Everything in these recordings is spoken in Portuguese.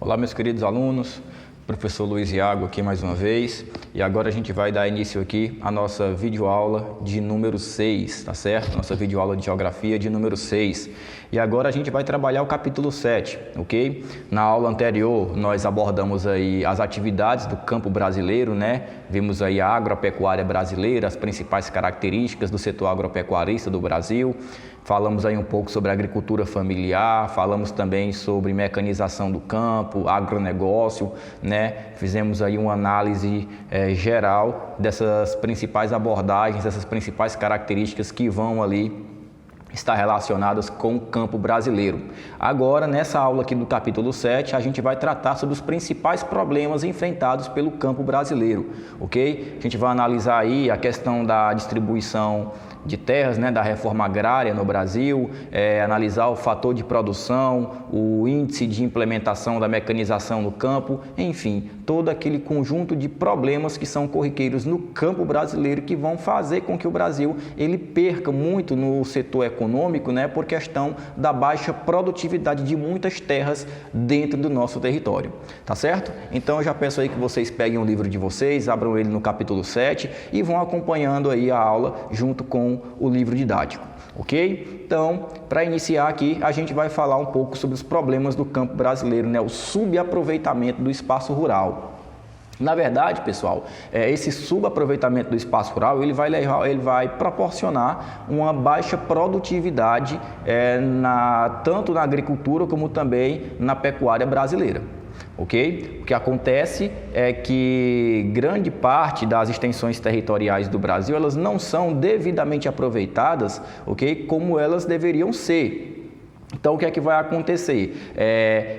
Olá, meus queridos alunos, professor Luiz Iago aqui mais uma vez, e agora a gente vai dar início aqui à nossa videoaula de número 6, tá certo? Nossa videoaula de geografia de número 6. E agora a gente vai trabalhar o capítulo 7, ok? Na aula anterior nós abordamos aí as atividades do campo brasileiro, né? Vimos aí a agropecuária brasileira, as principais características do setor agropecuarista do Brasil. Falamos aí um pouco sobre agricultura familiar, falamos também sobre mecanização do campo, agronegócio, né? Fizemos aí uma análise geral dessas principais abordagens, dessas principais características que vão ali estar relacionadas com o campo brasileiro. Agora, nessa aula aqui do capítulo 7, a gente vai tratar sobre os principais problemas enfrentados pelo campo brasileiro, ok? A gente vai analisar aí a questão da distribuição de terras, né, da reforma agrária no Brasil, analisar o fator de produção, o índice de implementação da mecanização no campo, enfim, todo aquele conjunto de problemas que são corriqueiros no campo brasileiro que vão fazer com que o Brasil ele perca muito no setor econômico, né, por questão da baixa produtividade de muitas terras dentro do nosso território, tá certo? Então eu já peço aí que vocês peguem o livro de vocês, abram ele no capítulo 7 e vão acompanhando aí a aula junto com o livro didático, ok? Então, para iniciar aqui, a gente vai falar um pouco sobre os problemas do campo brasileiro, né? O subaproveitamento do espaço rural. Na verdade, pessoal, esse subaproveitamento do espaço rural, ele vai proporcionar uma baixa produtividade tanto na agricultura como também na pecuária brasileira. Ok? O que acontece é que grande parte das extensões territoriais do Brasil, elas não são devidamente aproveitadas, ok? Como elas deveriam ser. Então, o que é que vai acontecer?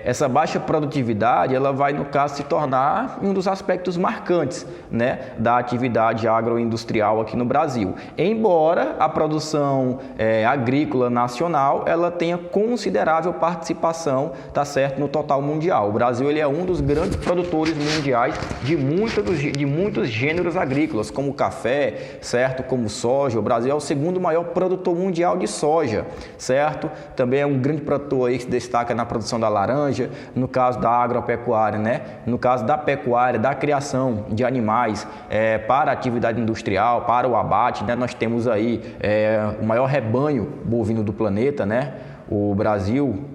Essa baixa produtividade, ela vai, no caso, se tornar um dos aspectos marcantes, né, da atividade agroindustrial aqui no Brasil. Embora a produção agrícola nacional, ela tenha considerável participação, tá certo, no total mundial. O Brasil ele é um dos grandes produtores mundiais de muitos gêneros agrícolas, como café, certo, como soja. O Brasil é o segundo maior produtor mundial de soja, certo? Também é um grande produtor aí que se destaca na produção da laranja, no caso da agropecuária, né? No caso da pecuária, da criação de animais para a atividade industrial, para o abate, né? Nós temos aí o maior rebanho bovino do planeta, né? O Brasil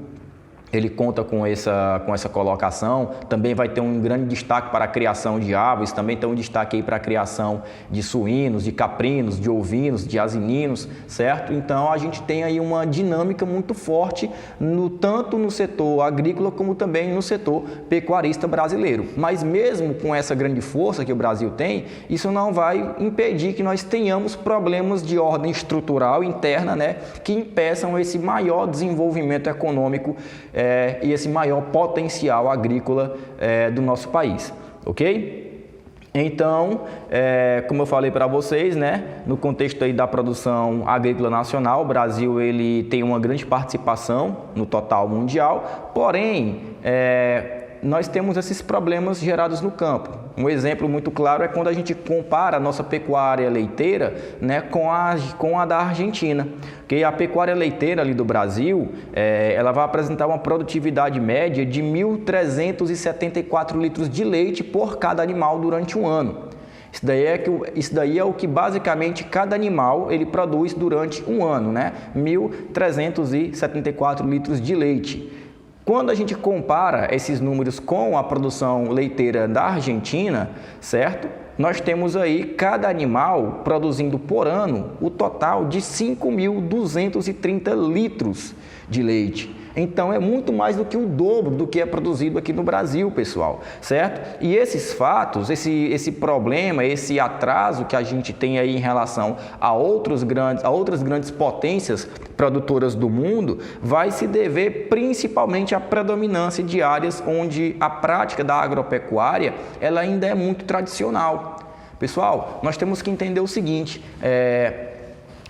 ele conta com essa colocação, também vai ter um grande destaque para a criação de aves, também tem um destaque aí para a criação de suínos, de caprinos, de ovinos, de asininos, certo? Então a gente tem aí uma dinâmica muito forte, tanto no setor agrícola como também no setor pecuarista brasileiro. Mas mesmo com essa grande força que o Brasil tem, isso não vai impedir que nós tenhamos problemas de ordem estrutural interna, né, que impeçam esse maior desenvolvimento econômico e esse maior potencial agrícola do nosso país, ok? Então, como eu falei para vocês, né, no contexto aí da produção agrícola nacional, o Brasil ele tem uma grande participação no total mundial, porém, nós temos esses problemas gerados no campo. Um exemplo muito claro é quando a gente compara a nossa pecuária leiteira, né, com a da Argentina. Que a pecuária leiteira ali do Brasil, ela vai apresentar uma produtividade média de 1.374 litros de leite por cada animal durante um ano. Isso daí é o que basicamente cada animal ele produz durante um ano, né? 1.374 litros de leite. Quando a gente compara esses números com a produção leiteira da Argentina, certo? Nós temos aí cada animal produzindo por ano o total de 5.230 litros de leite. Então é muito mais do que o dobro do que é produzido aqui no Brasil, pessoal, certo? E esses fatos, esse problema, esse atraso que a gente tem aí em relação a outras grandes potências produtoras do mundo, vai se dever principalmente à predominância de áreas onde a prática da agropecuária ela ainda é muito tradicional. Pessoal, nós temos que entender o seguinte,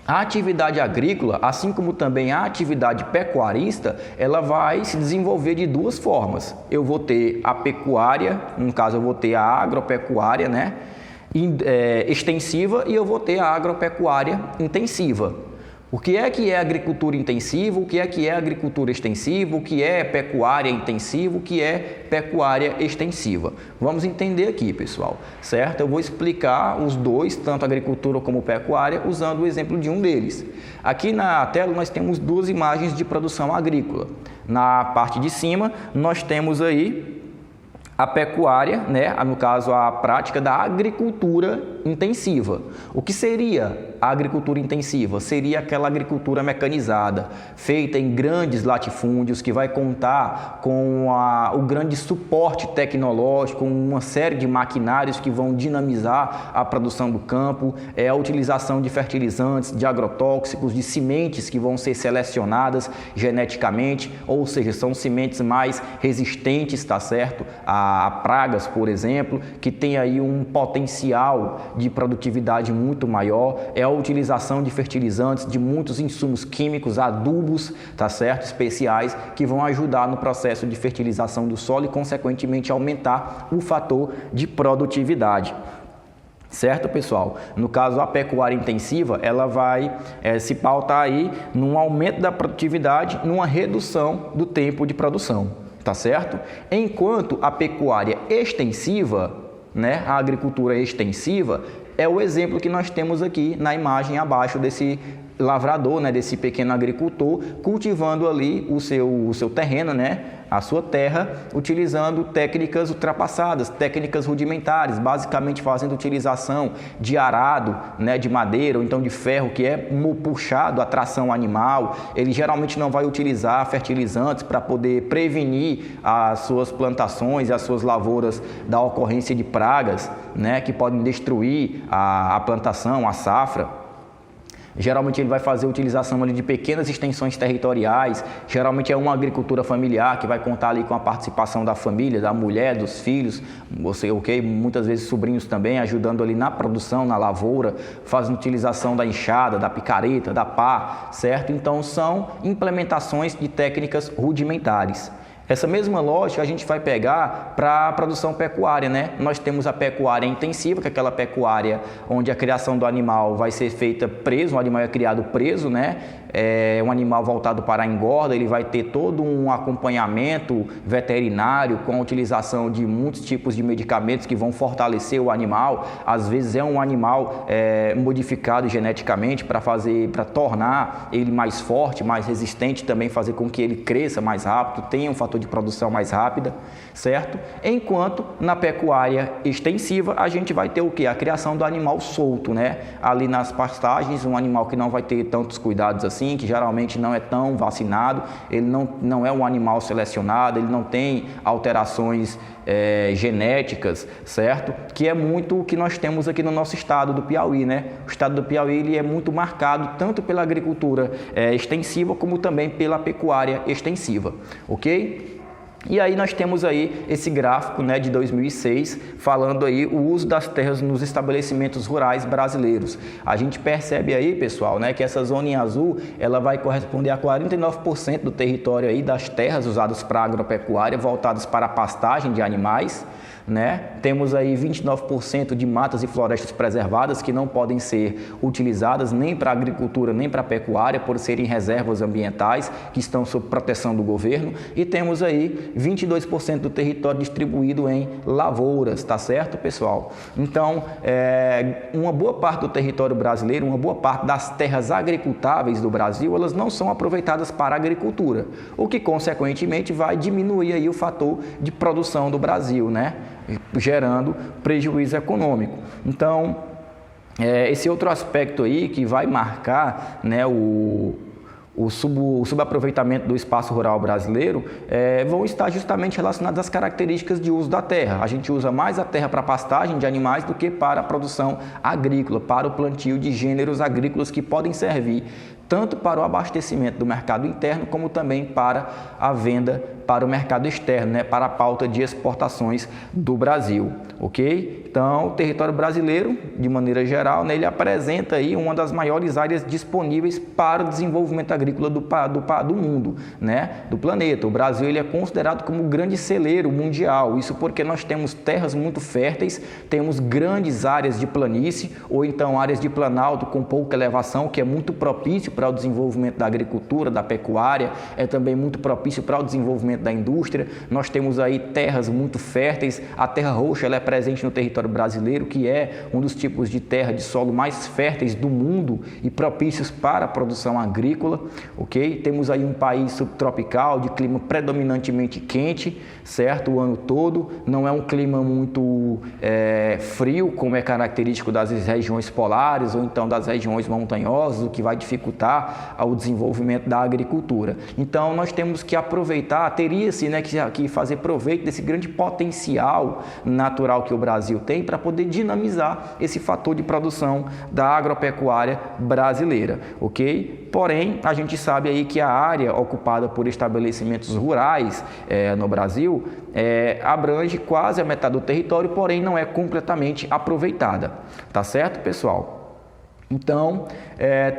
a atividade agrícola, assim como também a atividade pecuarista, ela vai se desenvolver de duas formas. Eu vou ter a pecuária, no caso eu vou ter a agropecuária, né, extensiva, e eu vou ter a agropecuária intensiva. O que é agricultura intensiva, o que é agricultura extensiva, o que é pecuária intensiva, o que é pecuária extensiva. Vamos entender aqui, pessoal, certo? Eu vou explicar os dois, tanto agricultura como pecuária, usando o exemplo de um deles. Aqui na tela nós temos duas imagens de produção agrícola. Na parte de cima nós temos aí a pecuária, né? No caso a prática da agricultura intensiva. O que seria a agricultura intensiva? Seria aquela agricultura mecanizada, feita em grandes latifúndios, que vai contar com o grande suporte tecnológico, uma série de maquinários que vão dinamizar a produção do campo, a utilização de fertilizantes, de agrotóxicos, de sementes que vão ser selecionadas geneticamente, ou seja, são sementes mais resistentes, tá certo? A pragas, por exemplo, que tem aí um potencial de produtividade muito maior, a utilização de fertilizantes, de muitos insumos químicos, adubos, tá certo? Especiais, que vão ajudar no processo de fertilização do solo e, consequentemente, aumentar o fator de produtividade. Certo, pessoal? No caso, a pecuária intensiva, ela vai se pautar aí num aumento da produtividade, numa redução do tempo de produção, tá certo? Enquanto a pecuária extensiva, né, a agricultura extensiva, é o exemplo que nós temos aqui na imagem abaixo desse lavrador, né, desse pequeno agricultor, cultivando ali o seu terreno, né, a sua terra, utilizando técnicas ultrapassadas, técnicas rudimentares, basicamente fazendo utilização de arado, né, de madeira ou então de ferro, que é puxado a tração animal. Ele geralmente não vai utilizar fertilizantes para poder prevenir as suas plantações e as suas lavouras da ocorrência de pragas, né, que podem destruir a plantação, a safra. Geralmente ele vai fazer utilização ali de pequenas extensões territoriais, geralmente é uma agricultura familiar que vai contar ali com a participação da família, da mulher, dos filhos, muitas vezes sobrinhos também, ajudando ali na produção, na lavoura, fazendo utilização da enxada, da picareta, da pá, certo? Então são implementações de técnicas rudimentares. Essa mesma lógica a gente vai pegar para a produção pecuária, né? Nós temos a pecuária intensiva, que é aquela pecuária onde a criação do animal vai ser feita preso, o animal é criado preso, né? É um animal voltado para a engorda, ele vai ter todo um acompanhamento veterinário com a utilização de muitos tipos de medicamentos que vão fortalecer o animal. Às vezes é um animal modificado geneticamente para tornar ele mais forte, mais resistente, também fazer com que ele cresça mais rápido, tenha um fator de produção mais rápida, certo? Enquanto na pecuária extensiva a gente vai ter o que? A criação do animal solto, né? Ali nas pastagens, um animal que não vai ter tantos cuidados assim, que geralmente não é tão vacinado, ele não é um animal selecionado, ele não tem alterações genéticas, certo? Que é muito o que nós temos aqui no nosso estado do Piauí, né? O estado do Piauí ele é muito marcado tanto pela agricultura extensiva como também pela pecuária extensiva, ok? E aí nós temos aí esse gráfico, né, de 2006, falando aí o uso das terras nos estabelecimentos rurais brasileiros. A gente percebe aí, pessoal, né, que essa zona em azul, ela vai corresponder a 49% do território aí das terras usadas para agropecuária, voltadas para a pastagem de animais, né? Temos aí 29% de matas e florestas preservadas que não podem ser utilizadas nem para agricultura nem para pecuária por serem reservas ambientais que estão sob proteção do governo, e temos aí 22% do território distribuído em lavouras, tá certo, pessoal? Então, uma boa parte do território brasileiro, uma boa parte das terras agricultáveis do Brasil, elas não são aproveitadas para a agricultura, o que consequentemente vai diminuir aí o fator de produção do Brasil, né? Gerando prejuízo econômico. Então, esse outro aspecto aí que vai marcar, né, o subaproveitamento do espaço rural brasileiro vão estar justamente relacionados às características de uso da terra. A gente usa mais a terra para pastagem de animais do que para a produção agrícola, para o plantio de gêneros agrícolas que podem servir tanto para o abastecimento do mercado interno, como também para a venda para o mercado externo, né, para a pauta de exportações do Brasil, ok? Então, o território brasileiro, de maneira geral, né, ele apresenta aí uma das maiores áreas disponíveis para o desenvolvimento agrícola do mundo, né, do planeta. O Brasil ele é considerado como um grande celeiro mundial, isso porque nós temos terras muito férteis, temos grandes áreas de planície, ou então áreas de planalto com pouca elevação, que é muito propício para o desenvolvimento da agricultura, da pecuária, é também muito propício para o desenvolvimento da indústria. Nós temos aí terras muito férteis, a terra roxa ela é presente no território brasileiro, que é um dos tipos de terra de solo mais férteis do mundo e propícios para a produção agrícola, ok? Temos aí um país subtropical, de clima predominantemente quente, certo? O ano todo, não é um clima muito frio, como é característico das regiões polares ou então das regiões montanhosas, o que vai dificultar o desenvolvimento da agricultura. Então, nós temos que aproveitar, teria-se, né, que fazer proveito desse grande potencial natural que o Brasil tem para poder dinamizar esse fator de produção da agropecuária brasileira, ok? Porém, a gente sabe aí que a área ocupada por estabelecimentos rurais no Brasil abrange quase a metade do território, porém não é completamente aproveitada, tá certo, pessoal? Então,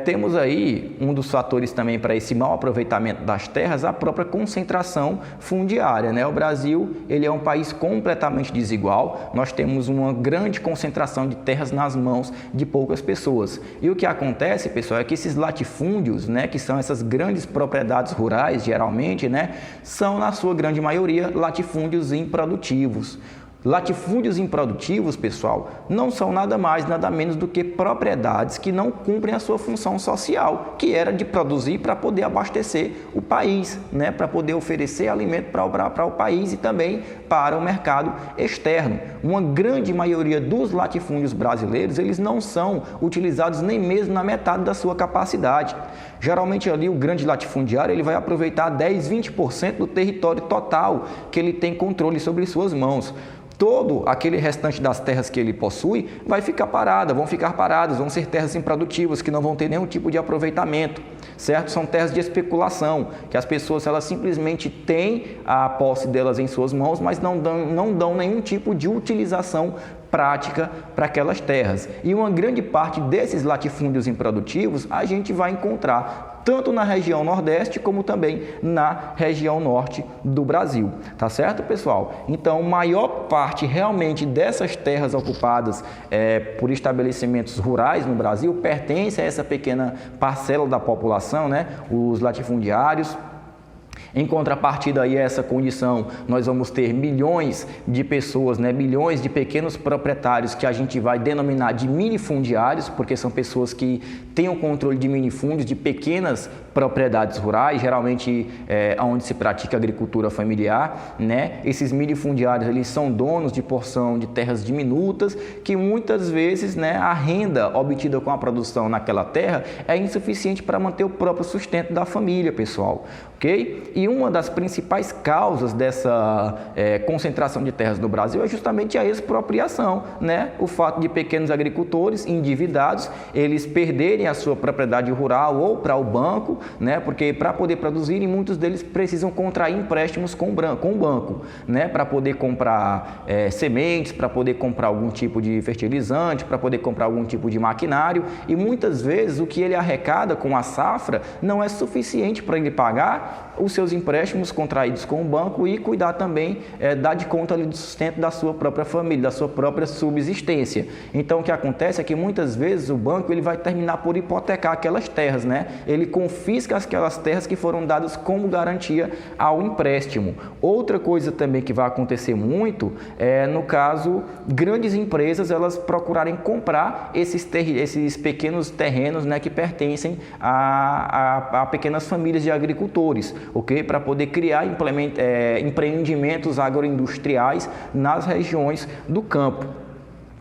temos aí um dos fatores também para esse mau aproveitamento das terras, a própria concentração fundiária, né? O Brasil, ele é um país completamente desigual, nós temos uma grande concentração de terras nas mãos de poucas pessoas. E o que acontece, pessoal, é que esses latifúndios, né, que são essas grandes propriedades rurais, geralmente, né, são, na sua grande maioria, latifúndios improdutivos. Latifúndios improdutivos, pessoal, não são nada mais, nada menos do que propriedades que não cumprem a sua função social, que era de produzir para poder abastecer o país, né? Para poder oferecer alimento para o país e também para o mercado externo. Uma grande maioria dos latifúndios brasileiros, eles não são utilizados nem mesmo na metade da sua capacidade. Geralmente ali o grande latifundiário ele vai aproveitar 10, 20% do território total que ele tem controle sobre suas mãos. Todo aquele restante das terras que ele possui vai ficar parada, vão ficar paradas, vão ser terras improdutivas que não vão ter nenhum tipo de aproveitamento, certo? São terras de especulação, que as pessoas elas simplesmente têm a posse delas em suas mãos, mas não dão nenhum tipo de utilização prática para aquelas terras. E uma grande parte desses latifúndios improdutivos a gente vai encontrar tanto na região Nordeste como também na região Norte do Brasil, tá certo, pessoal? Então, maior parte realmente dessas terras ocupadas por estabelecimentos rurais no Brasil pertence a essa pequena parcela da população, né? Os latifundiários. Em contrapartida a essa condição, nós vamos ter milhões de pessoas, né, milhões de pequenos proprietários que a gente vai denominar de minifundiários, porque são pessoas que têm o controle de minifúndios, de pequenas propriedades rurais, geralmente onde se pratica agricultura familiar, né? Esses minifundiários eles são donos de porção de terras diminutas que muitas vezes, né, a renda obtida com a produção naquela terra é insuficiente para manter o próprio sustento da família, pessoal, ok? E uma das principais causas dessa concentração de terras no Brasil é justamente a expropriação, né? O fato de pequenos agricultores endividados, eles perderem a sua propriedade rural ou para o banco, né? Porque para poder produzir, muitos deles precisam contrair empréstimos com o banco, né? Para poder comprar sementes, para poder comprar algum tipo de fertilizante, para poder comprar algum tipo de maquinário, e muitas vezes o que ele arrecada com a safra não é suficiente para ele pagar os seus empréstimos contraídos com o banco e cuidar também, dar de conta ali do sustento da sua própria família, da sua própria subsistência. Então, o que acontece é que muitas vezes o banco ele vai terminar por hipotecar aquelas terras, né? Ele confisca aquelas terras que foram dadas como garantia ao empréstimo. Outra coisa também que vai acontecer muito no caso, grandes empresas elas procurarem comprar esses pequenos terrenos, né, que pertencem a pequenas famílias de agricultores, ok? Para poder criar empreendimentos agroindustriais nas regiões do campo.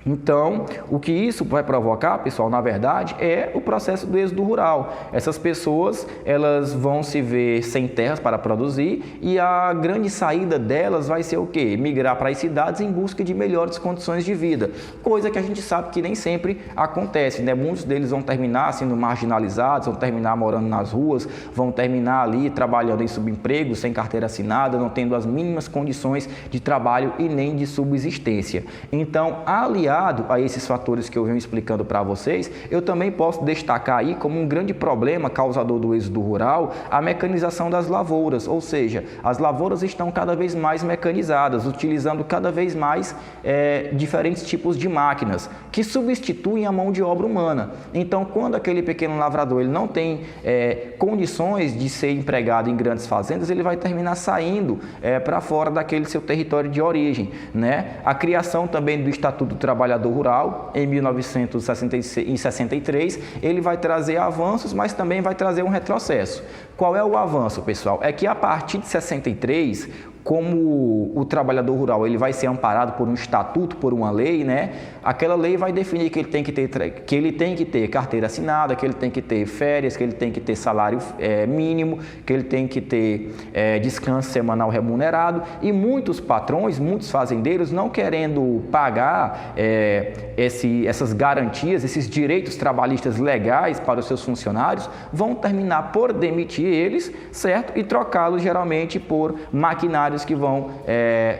Então, o que isso vai provocar, pessoal, na verdade, é o processo do êxodo rural. Essas pessoas, elas vão se ver sem terras para produzir e a grande saída delas vai ser o quê? Migrar para as cidades em busca de melhores condições de vida, coisa que a gente sabe que nem sempre acontece, né? Muitos deles vão terminar sendo marginalizados, vão terminar morando nas ruas, vão terminar ali trabalhando em subemprego, sem carteira assinada, não tendo as mínimas condições de trabalho e nem de subsistência. Então, aliás ligado a esses fatores que eu venho explicando para vocês, eu também posso destacar aí como um grande problema causador do êxodo rural a mecanização das lavouras, ou seja, as lavouras estão cada vez mais mecanizadas, utilizando cada vez mais diferentes tipos de máquinas que substituem a mão de obra humana. Então, quando aquele pequeno lavrador ele não tem condições de ser empregado em grandes fazendas, ele vai terminar saindo para fora daquele seu território de origem, né? A criação também do Estatuto do Trabalhador Rural, em 1963, ele vai trazer avanços, mas também vai trazer um retrocesso. Qual é o avanço, pessoal? É que a partir de 63, como o trabalhador rural ele vai ser amparado por um estatuto, por uma lei, né? Aquela lei vai definir que ele tem que ter carteira assinada, que ele tem que ter férias, que ele tem que ter salário mínimo, que ele tem que ter descanso semanal remunerado, e muitos patrões, muitos fazendeiros não querendo pagar essas garantias, esses direitos trabalhistas legais para os seus funcionários, vão terminar por demitir eles, certo? E trocá-los geralmente por maquinários que vão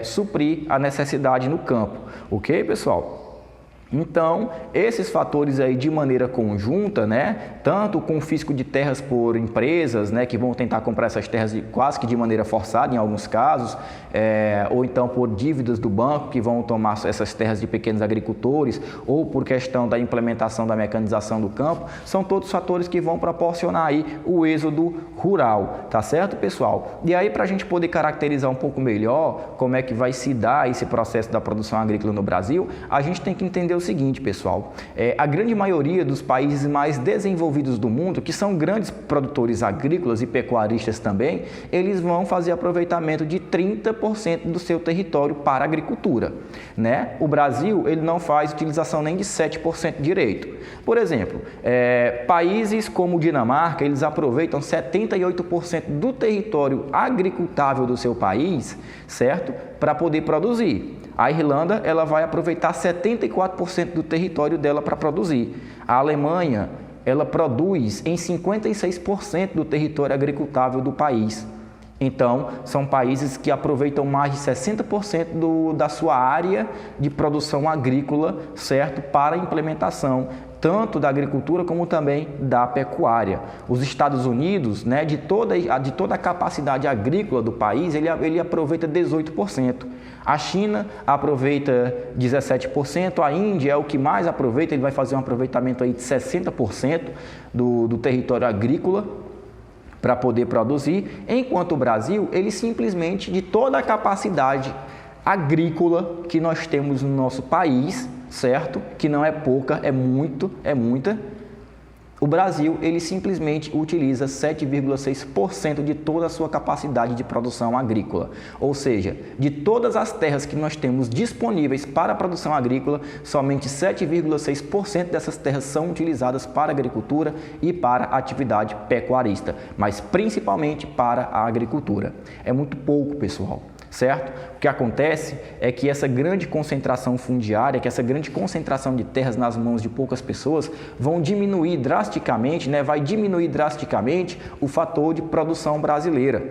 suprir a necessidade no campo, ok, pessoal? Então, esses fatores aí de maneira conjunta, né, tanto o confisco de terras por empresas, né, que vão tentar comprar essas terras quase que de maneira forçada em alguns casos, ou então por dívidas do banco que vão tomar essas terras de pequenos agricultores, ou por questão da implementação da mecanização do campo, são todos fatores que vão proporcionar aí o êxodo rural, tá certo, pessoal? E aí, para a gente poder caracterizar um pouco melhor como é que vai se dar esse processo da produção agrícola no Brasil, a gente tem que entender o seguinte, pessoal, a grande maioria dos países mais desenvolvidos do mundo, que são grandes produtores agrícolas e pecuaristas também, eles vão fazer aproveitamento de 30% do seu território para a agricultura, né? O Brasil, ele não faz utilização nem de 7% direito. Por exemplo, países como Dinamarca, eles aproveitam 78% do território agricultável do seu país, certo? Para poder produzir. A Irlanda, ela vai aproveitar 74% do território dela para produzir. A Alemanha, ela produz em 56% do território agricultável do país. Então, são países que aproveitam mais de 60% da sua área de produção agrícola, certo? Para a implementação tanto da agricultura como também da pecuária. Os Estados Unidos, né, de toda a capacidade agrícola do país, ele aproveita 18%. A China aproveita 17%, a Índia é o que mais aproveita, ele vai fazer um aproveitamento aí de 60% do território agrícola para poder produzir, enquanto o Brasil, ele simplesmente, de toda a capacidade agrícola que nós temos no nosso país, certo? Que não é pouca, é muita. O Brasil, ele simplesmente utiliza 7,6% de toda a sua capacidade de produção agrícola. Ou seja, de todas as terras que nós temos disponíveis para a produção agrícola, somente 7,6% dessas terras são utilizadas para a agricultura e para a atividade pecuarista, mas principalmente para a agricultura. É muito pouco, pessoal. Certo? O que acontece é que essa grande concentração fundiária, que essa grande concentração de terras nas mãos de poucas pessoas vão diminuir drasticamente, né? Vai diminuir drasticamente o fator de produção brasileira.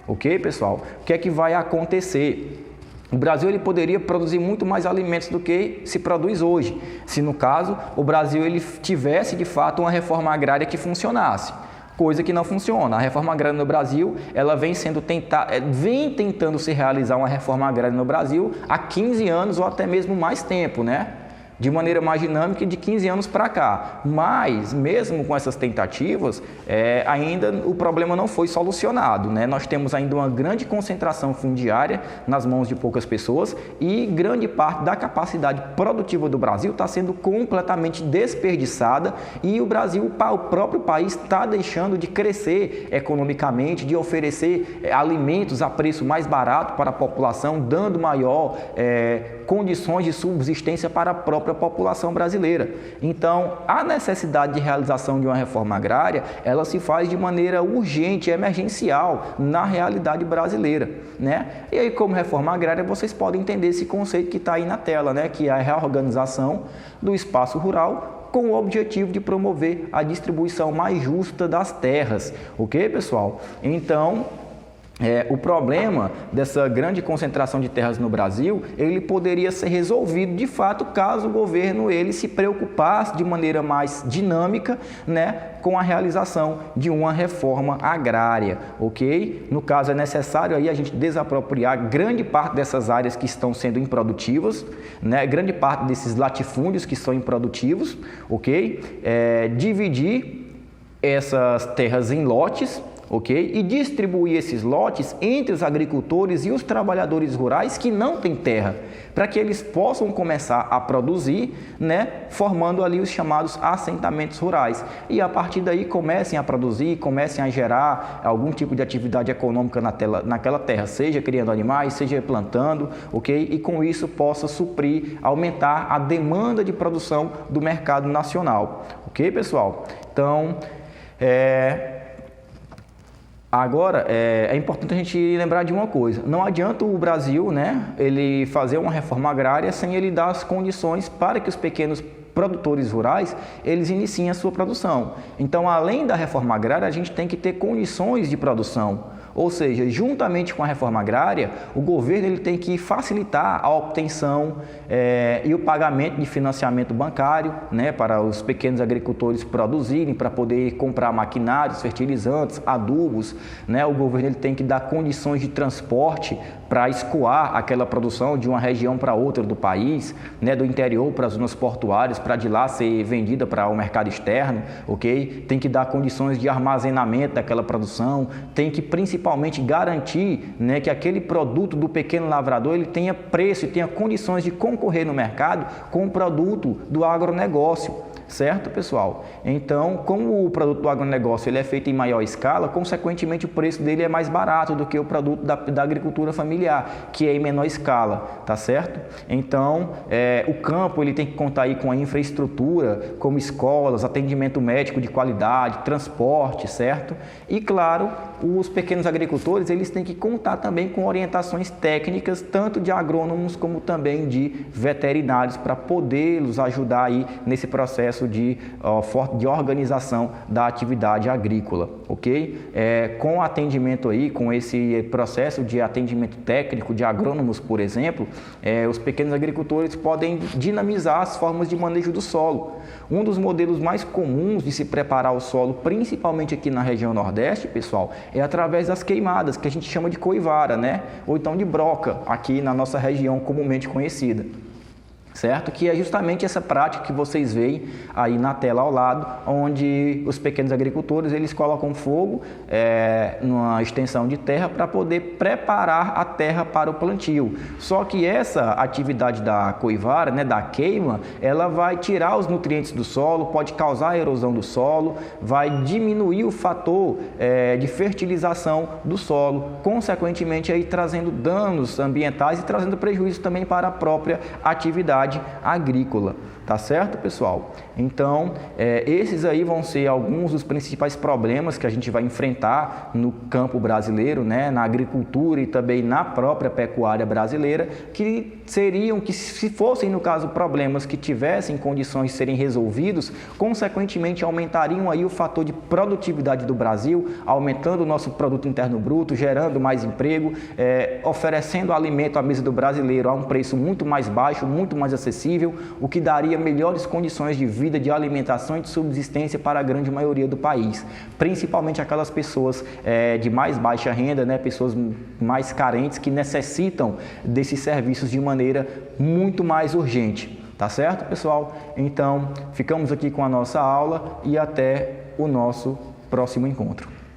Ok, pessoal? O que é que vai acontecer? O Brasil ele poderia produzir muito mais alimentos do que se produz hoje, se no caso o Brasil ele tivesse de fato uma reforma agrária que funcionasse. Coisa que não funciona. A reforma agrária no Brasil, ela vem tentando se realizar uma reforma agrária no Brasil há 15 anos ou até mesmo mais tempo, né? De maneira mais dinâmica de 15 anos para cá. Mas, mesmo com essas tentativas, ainda o problema não foi solucionado, né? Nós temos ainda uma grande concentração fundiária nas mãos de poucas pessoas e grande parte da capacidade produtiva do Brasil está sendo completamente desperdiçada e o próprio país está deixando de crescer economicamente, de oferecer alimentos a preço mais barato para a população, dando maior condições de subsistência para a própria população brasileira. Então, a necessidade de realização de uma reforma agrária, ela se faz de maneira urgente, emergencial, na realidade brasileira, né? E aí, como reforma agrária, vocês podem entender esse conceito que está aí na tela, né? Que é a reorganização do espaço rural com o objetivo de promover a distribuição mais justa das terras, ok, pessoal? Então, O problema dessa grande concentração de terras no Brasil, ele poderia ser resolvido de fato caso o governo ele se preocupasse de maneira mais dinâmica, né, com a realização de uma reforma agrária, ok? No caso é necessário aí a gente desapropriar grande parte dessas áreas que estão sendo improdutivas, né, grande parte desses latifúndios que são improdutivos, ok? Dividir essas terras em lotes, ok? E distribuir esses lotes entre os agricultores e os trabalhadores rurais que não têm terra, para que eles possam começar a produzir, né? Formando ali os chamados assentamentos rurais. E a partir daí comecem a produzir, comecem a gerar algum tipo de atividade econômica naquela terra, seja criando animais, seja plantando, ok? E com isso possa suprir, aumentar a demanda de produção do mercado nacional, ok, pessoal? Então, agora, é importante a gente lembrar de uma coisa, não adianta o Brasil, né, ele fazer uma reforma agrária sem ele dar as condições para que os pequenos produtores rurais, eles iniciem a sua produção. Então, além da reforma agrária, a gente tem que ter condições de produção. Ou seja, juntamente com a reforma agrária, o governo ele tem que facilitar a obtenção e o pagamento de financiamento bancário, né, para os pequenos agricultores produzirem, para poder comprar maquinários, fertilizantes, adubos, né? O governo ele tem que dar condições de transporte para escoar aquela produção de uma região para outra do país, né, do interior para as zonas portuárias, para de lá ser vendida para o mercado externo, ok? Tem que dar condições de armazenamento daquela produção, tem que principalmente garantir, né, que aquele produto do pequeno lavrador ele tenha preço e tenha condições de concorrer no mercado com o produto do agronegócio. Certo, pessoal? Então, como o produto do agronegócio ele é feito em maior escala, consequentemente o preço dele é mais barato do que o produto da agricultura familiar, que é em menor escala, tá certo? Então, o campo ele tem que contar aí com a infraestrutura, como escolas, atendimento médico de qualidade, transporte, certo? E, claro, os pequenos agricultores eles têm que contar também com orientações técnicas, tanto de agrônomos como também de veterinários, para poder-los ajudar aí nesse processo de organização da atividade agrícola, ok? Com atendimento aí, com esse processo de atendimento técnico de agrônomos, por exemplo, os pequenos agricultores podem dinamizar as formas de manejo do solo. Um dos modelos mais comuns de se preparar o solo, principalmente aqui na região Nordeste, pessoal, é através das queimadas, que a gente chama de coivara, né? Ou então de broca, aqui na nossa região comumente conhecida. Certo? Que é justamente essa prática que vocês veem aí na tela ao lado, onde os pequenos agricultores eles colocam fogo numa extensão de terra para poder preparar a terra para o plantio. Só que essa atividade da coivara, né, da queima, ela vai tirar os nutrientes do solo, pode causar a erosão do solo, vai diminuir o fator de fertilização do solo, consequentemente aí trazendo danos ambientais e trazendo prejuízo também para a própria atividade agrícola, tá certo, pessoal? Então, esses aí vão ser alguns dos principais problemas que a gente vai enfrentar no campo brasileiro, né, na agricultura e também na própria pecuária brasileira, que se fossem, no caso, problemas que tivessem condições de serem resolvidos, consequentemente aumentariam aí o fator de produtividade do Brasil, aumentando o nosso produto interno bruto, gerando mais emprego, oferecendo alimento à mesa do brasileiro a um preço muito mais baixo, muito mais acessível, o que daria melhores condições de vida, de alimentação e de subsistência para a grande maioria do país, principalmente aquelas pessoas de mais baixa renda, né, pessoas mais carentes que necessitam desses serviços de maneira muito mais urgente. Tá certo, pessoal? Então, ficamos aqui com a nossa aula e até o nosso próximo encontro.